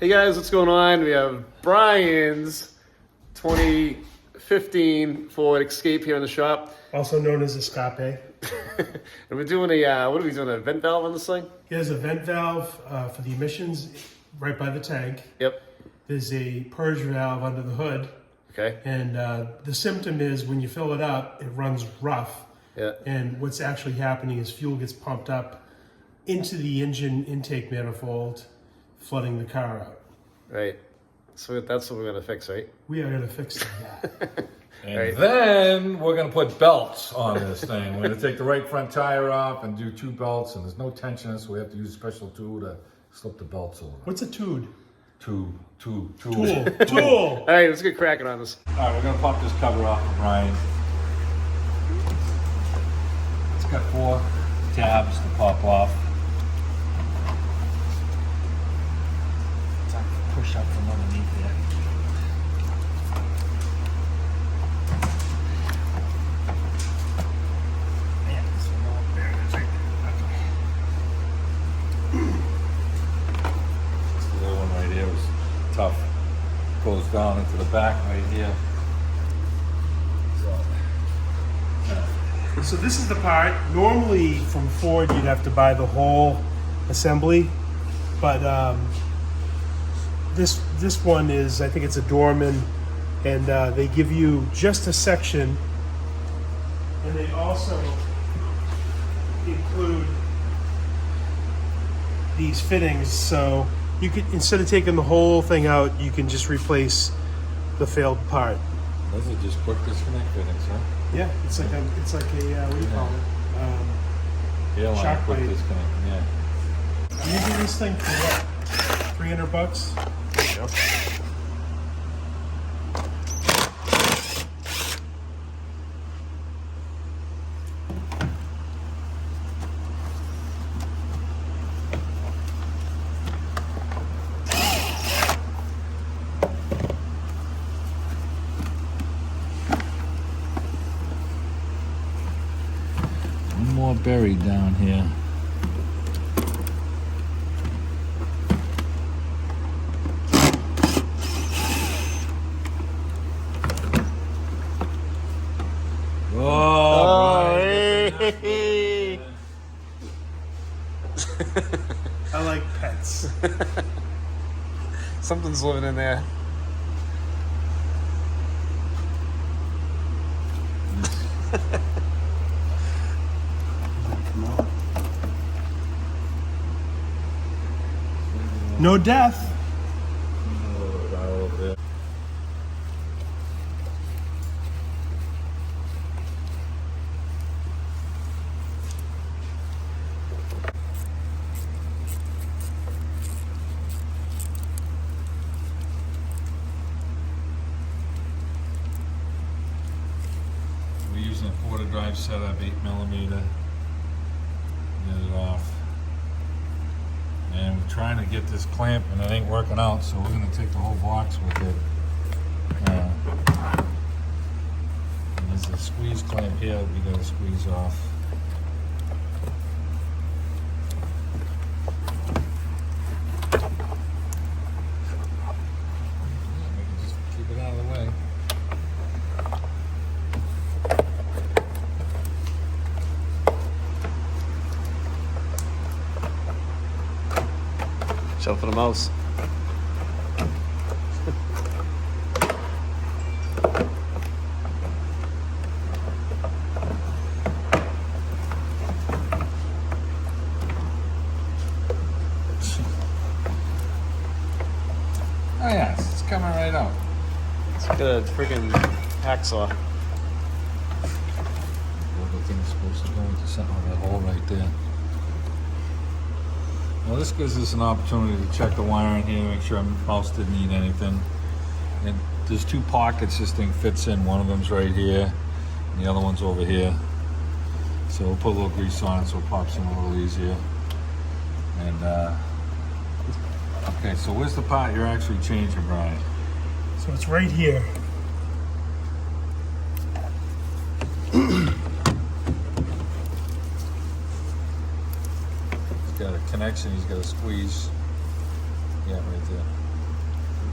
Hey guys, what's going on? We have Brian's 2015 Ford Escape here in the shop. Also known as Escape. And we're doing a, what are we doing, a vent valve on this thing? Here's a vent valve for the emissions right by the tank. Yep. There's a purge valve under the hood. Okay. And the symptom is when you fill it up, it runs rough. Yeah. And what's actually happening is fuel gets pumped up into the engine intake manifold, flooding the car out. Right. So that's what we're going to fix, right? We are going to fix that. And then we're going to put belts on this thing. We're going to take the right front tire off and do 2 belts, and there's no tension, so we have to use a special tool to slip the belts over. What's a tool? Tool. Tool. All right, let's get cracking on this. All right, we're going to pop this cover off for Brian. It's got 4 tabs to pop off. It's like push up from underneath there. Man, this one over there. That's right. This little one right here was tough. Goes down into the back right here. So this is the part, normally from Ford you'd have to buy the whole assembly, but this one is, I think it's a Dorman, and they give you just a section, and they also include these fittings, so you could, instead of taking the whole thing out, you can just replace the failed part. Those are just quick disconnect fittings, huh? Yeah, it's like a what do you call it? Airline Shock quick blade. disconnect, yeah. You do this thing for what? $300? Yep. One more buried down here. Oh, Hey. I like pets. Something's living in there. No death. We're using a quarter drive setup, 8mm. Get it off. And we're trying to get this clamp and it ain't working out, so we're gonna take the whole box with it. And there's a squeeze clamp here we gotta squeeze off. Yeah, we can just keep it out of the way. Shout for the mouse. Oh yes, it's coming right out. Let's get a freaking hacksaw. The thing's supposed to go into something with that hole right there. Well, this gives us an opportunity to check the wiring here, make sure our mouse didn't need anything. And there's 2 pockets this thing fits in. One of them's right here, and the other one's over here. So we'll put a little grease on it so it pops in a little easier. And okay, so where's the part you're actually changing, Brian? So it's right here. Got a connection, he's got a squeeze. Yeah, right there.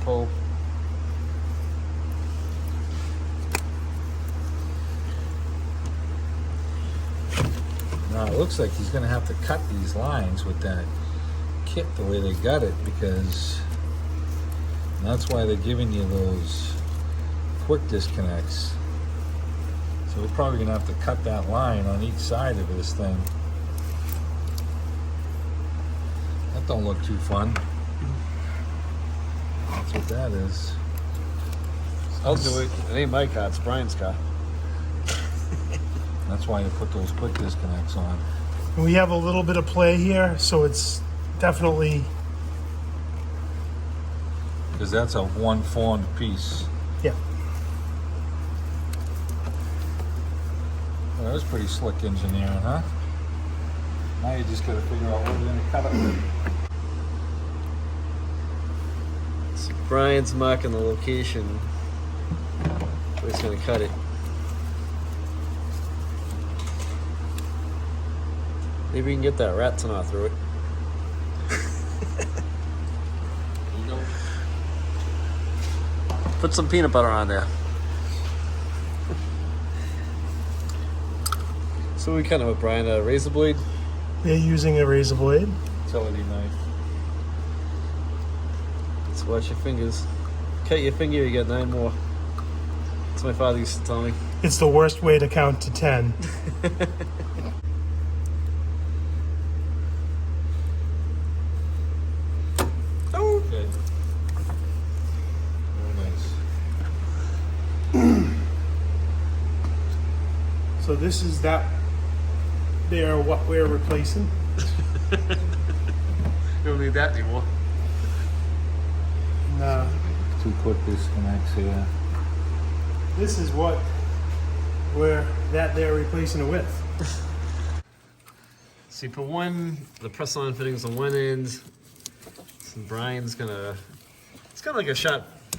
pull. Now it looks like he's gonna have to cut these lines with that kit the way they got it, because that's why they're giving you those quick disconnects. So we're probably gonna have to cut that line on each side of this thing. That don't look too fun. That's what that is. I'll do it. It ain't my car, it's Brian's car. That's why you put those quick disconnects on. And we have a little bit of play here, so it's definitely, Because that's a one formed piece. yeah. Well, that was pretty slick engineering, huh? Now you just gotta figure out what we're gonna cut it with. So Brian's marking the location where he's gonna cut it. Maybe we can get that rat to gnaw through it. Put some peanut butter on there. So we kind of with Brian, a razor blade. They're using a razor blade. Utility knife. Let's watch your fingers. Cut your finger, you get 9 more. That's my father used to tell me. It's the worst way to count to 10. Oh! Good. Very nice. So this is that. They are what we're replacing. You don't need that anymore. And, Two quick disconnects here. this is what they're replacing it with. See, for one, the press-on fittings on one end. So Brian's gonna. It's kind of like a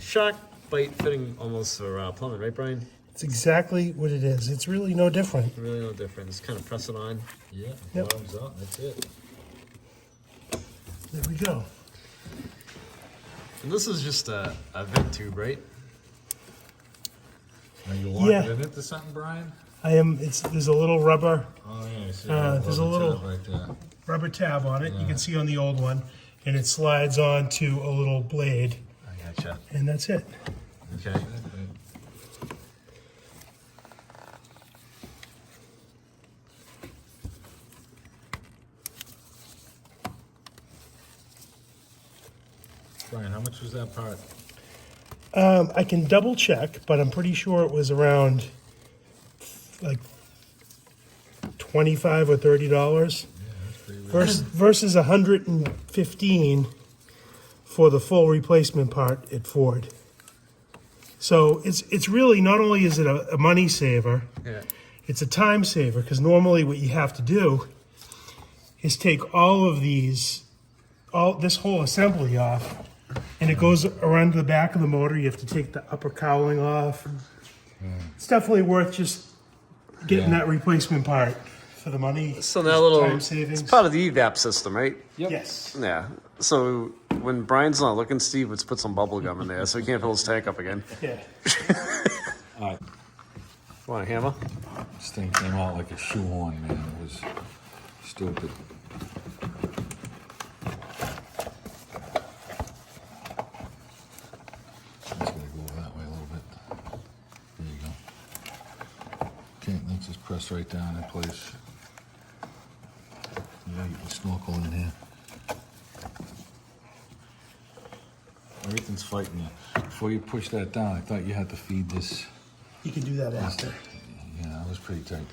shock bite fitting almost for plumbing, right, Brian? It's exactly what it is. It's really no different. Really no different. Just kind of press it on. Yeah, Yep. bottoms up, that's it. There we go. And this is just a vent tube, right? Are you walking Yeah. it into something, Brian? I am. There's a little rubber Oh yeah, I see. there's a Rubber little- tab right there. rubber tab on it. You Yeah. can see on the old one, and it slides onto a little blade, I gotcha. and that's it. Okay. Brian, how much was that part? I can double check, but I'm pretty sure it was around like $25 or $30 Yeah, that's pretty reasonable. versus 115 for the full replacement part at Ford. So it's really, not only is it a money saver, Yeah. it's a time saver, because normally what you have to do is take all of these, this whole assembly off, and it goes around to the back of the motor. You have to take the upper cowling off. It's definitely worth just getting Yeah. that replacement part for the money. So that just little, time savings. it's part of the EVAP system, right? Yep. Yes. Yeah. So when Brian's not looking, Steve would put some bubble gum in there so he can't fill his tank up again. Yeah. All right. Want a hammer? This thing came out like a shoehorn, man. It was stupid. Just gotta go that way a little bit. There you go. Okay, let's just press right down in place. Yeah, you can snorkel in here. Everything's fighting you. Before you push that down, I thought you had to feed this. You can do that after. Yeah, that was pretty tight.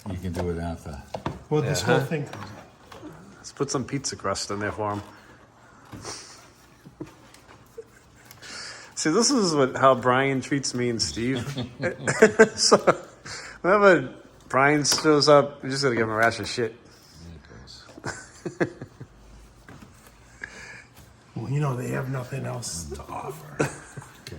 You can do it after. Well, this Yeah, whole huh? thing comes out. Let's put some pizza crust in there for him. See, this is how Brian treats me and Steve. So whenever Brian shows up, we just gotta give him a rash of shit. There it goes. Well, you know, they have nothing else to offer. Okay.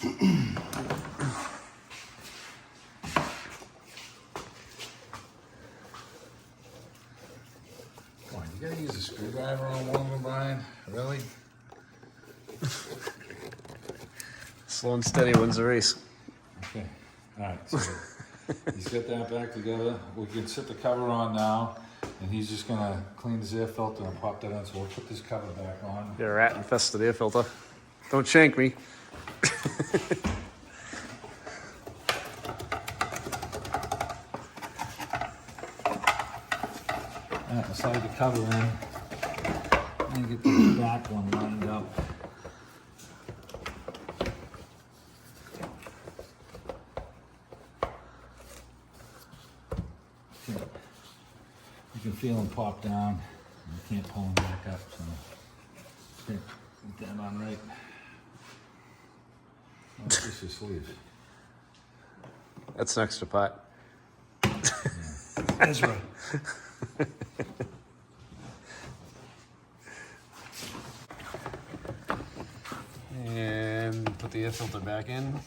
Come on, you gotta use a screwdriver on one of them, Brian? Really? Slow and steady wins the race. Okay, alright, so he's got that back together. We can set the cover on now, and he's just gonna clean his air filter and pop that in, so we'll put this cover back on. Get a rat infested air filter. Don't shank me. Alright, we'll slide the cover in, and get the back one lined up. You can feel them pop down. You can't pull them back up, so get that on right. Oh, it's just your sleeves. That's an extra part. Ezra. And put the air filter back in.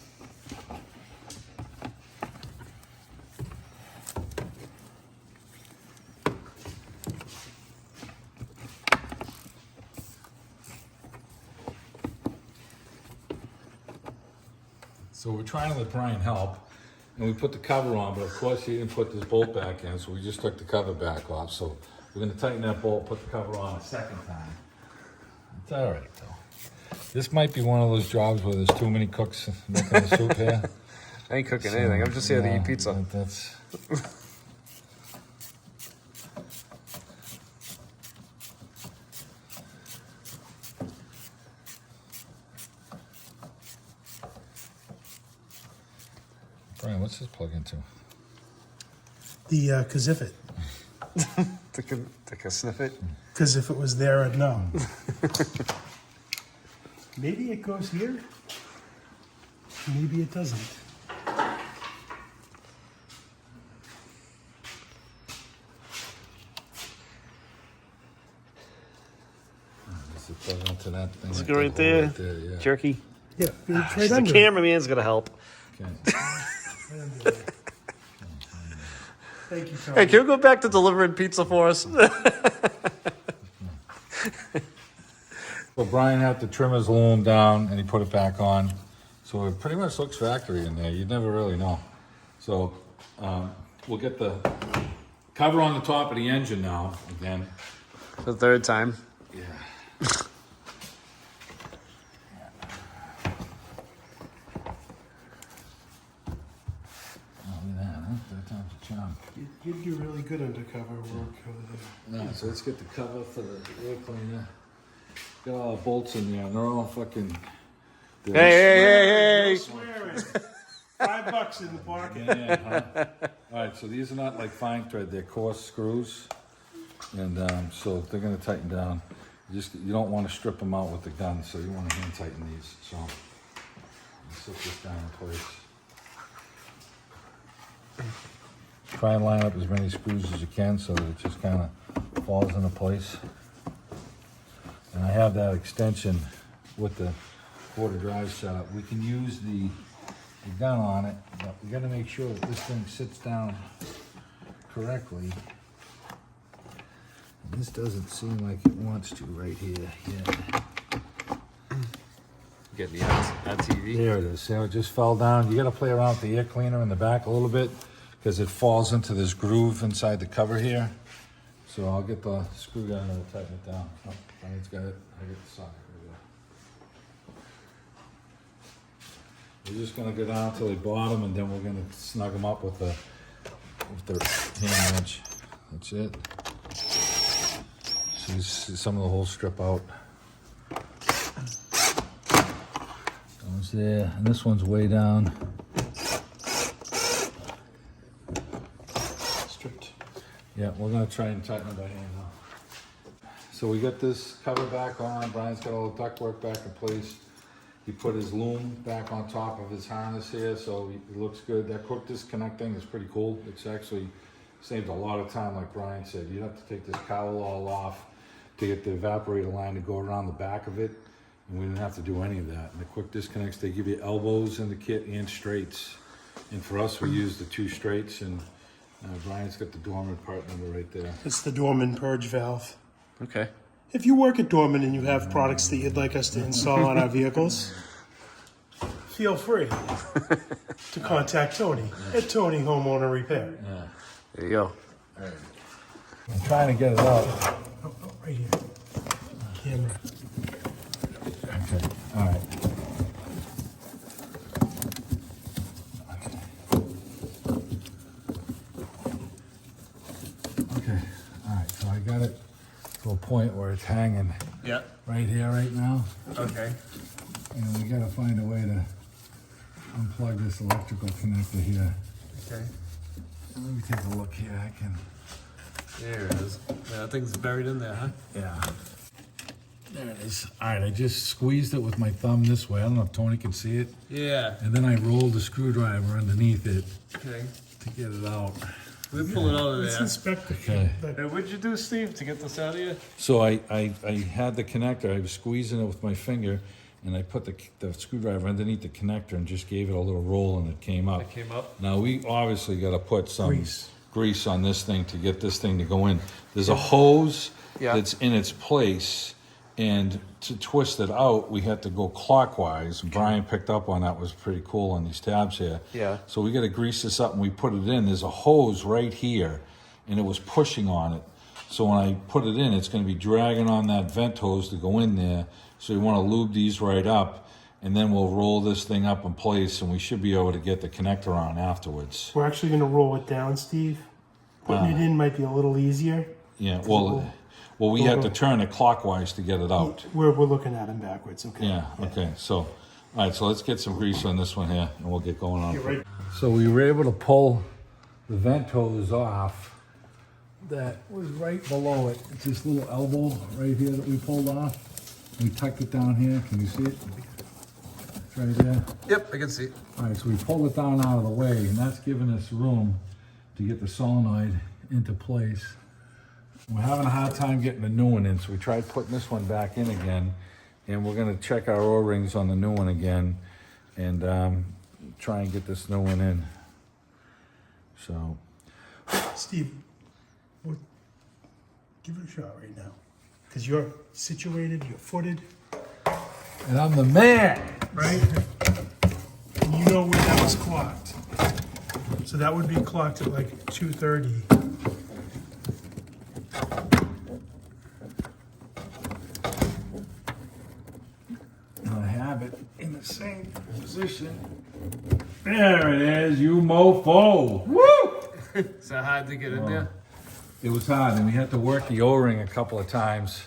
So we're trying to let Brian help, and we put the cover on, but of course he didn't put this bolt back in, so we just took the cover back off. So we're gonna tighten that bolt, put the cover on a second time. It's all right though. This might be one of those jobs where there's too many cooks making the soup here. I ain't cooking anything. I'm just here to eat pizza. That's. Brian, what's this plug into? The Kazifit. Take a sniff it. Because if it was there, I'd know. Maybe it goes here. Maybe it doesn't. Does it plug into that thing? Let's go right there. Yeah. Jerky. Yeah, it's right The under it. cameraman's gonna help. Okay. Right under it. Thank you, Tom. Hey, can you go back to delivering pizza for us? So Brian had to trim his loom down and he put it back on. So it pretty much looks factory in there. You'd never really know. So we'll get the cover on the top of the engine now again. The third time. Yeah. Oh, look at that, huh? Third time's a charm. You do really good undercover work over there. No, so let's get the cover for the air cleaner. Got all the bolts in there, and they're all fucking. Hey! Swearing. $5 in the pocket. Yeah, huh? All right, so these are not like fine thread; they're coarse screws, and so they're going to tighten down. You don't want to strip them out with the gun, so you want to hand tighten these. So set this down in place. Try and line up as many screws as you can so that it just kind of falls into place. And I have that extension with the quarter drive setup. We can use the gun on it, but we got to make sure that this thing sits down correctly. And this doesn't seem like it wants to right here yet. Get the ad TV. There it is. See how it just fell down? You got to play around with the air cleaner in the back a little bit because it falls into this groove inside the cover here. So I'll get the screwdriver to tighten it down. Oh, Brian's got it. I get the socket. We're just gonna go down to the bottom and then we're gonna snug them up with the hand wrench. That's it. So you see some of the holes strip out. Goes there, and this one's way down. Stripped. Yeah, we're gonna try and tighten it by hand now. So we got this cover back on. Brian's got all the ductwork back in place. He put his loom back on top of his harness here, so it looks good. That quick disconnect thing is pretty cool. It's actually saved a lot of time, like Brian said. You'd have to take this cowl all off to get the evaporator line to go around the back of it. and we didn't have to do any of that. And the quick disconnects, they give you elbows in the kit and straights. And for us, we use the 2 straights, and Brian's got the dormant part number right there. It's the Dorman purge valve. Okay. If you work at Dorman and you have products that you'd like us to install on our vehicles, feel free to contact Tony at Tony Homeowner Repair. There you go. I'm trying to get it out. Oh, right here. Camera. Okay, all right. Okay, all right, so I got it to a point where it's hanging Yeah. right here right now. Okay. And we gotta find a way to unplug this electrical connector here. Okay. Let me take a look here, I can. There it is. Yeah, that thing's buried in there, huh? Yeah. There it is. All right, I just squeezed it with my thumb this way. I don't know if Tony can see it. Yeah. And then I rolled the screwdriver underneath it Okay. to get it out. We pull it out of Let's there. inspect it. Okay. Hey, what'd you do, Steve, to get this out of here? So I had the connector, I was squeezing it with my finger, and I put the screwdriver underneath the connector and just gave it a little roll, and it came up. It came up. Now, we obviously gotta put some Grease. on this thing to get this thing to go in. There's a hose Yeah. that's in its place, and to twist it out, we had to go clockwise. Brian picked up on that, was pretty cool on these tabs here. Yeah. So we gotta grease this up, and we put it in. There's a hose right here, and it was pushing on it. So when I put it in, it's gonna be dragging on that vent hose to go in there. So you wanna lube these right up, and then we'll roll this thing up in place, and we should be able to get the connector on afterwards. We're actually going to roll it down, Steve. Putting it in might be a little easier. Yeah, well, we had to turn it clockwise to get it out. We're looking at him backwards, okay? Yeah, okay, so, all right, so let's get some grease on this one here, and we'll get going on. Get right. So we were able to pull the vent hose off that was right below it. It's this little elbow right here that we pulled off. We tucked it down here, can you see it? It's right there. Yep, I can see. All right, so we pulled it down out of the way, and that's giving us room to get the solenoid into place. We're having a hard time getting the new one in, so we tried putting this one back in again, and we're gonna check our O-rings on the new one again, and try and get this new one in. So, Steve, give it a shot right now. Because you're situated, you're footed, and I'm the man. right? And you know where that was clocked. So that would be clocked at like 2:30. And I have it in the same position. There it is, you mofo. Woo! Is that hard to get in there? It was hard, and we had to work the O-ring a couple of times.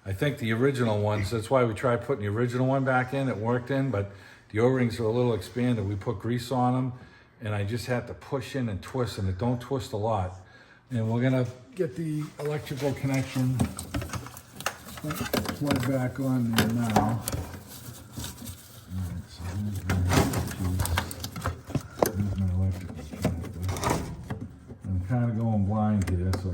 I think the original ones, that's why we tried putting the original one back in, it worked in, but the O-rings are a little expanded. We put grease on them, and I just had to push in and twist, and it don't twist a lot. And we're gonna get the electrical connection plug back on there now. Alright, so here's my electrical connector. I'm kind of going blind here, so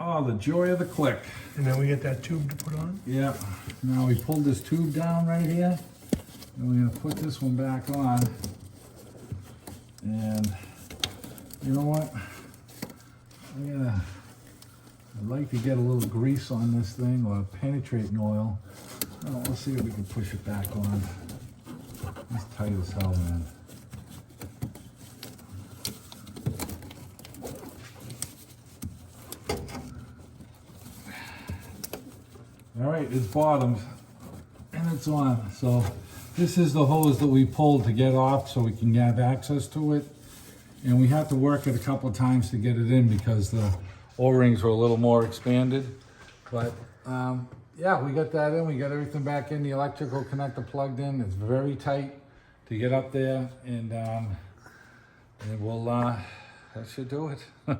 oh, the joy of the click. And then we get that tube to put on. Yeah, now we pulled this tube down right here, and we're gonna put this one back on. And you know what? I'd like to get a little grease on this thing, or penetrating oil. Oh, let's see if we can push it back on. It's tight as hell, man. All right, it's bottomed and it's on. So this is the hose that we pulled to get off so we can have access to it. And we had to work it a couple of times to get it in because the O-rings were a little more expanded. But yeah, we got that in. We got everything back in. The electrical connector plugged in. It's very tight to get up there. And we'll, that should do it.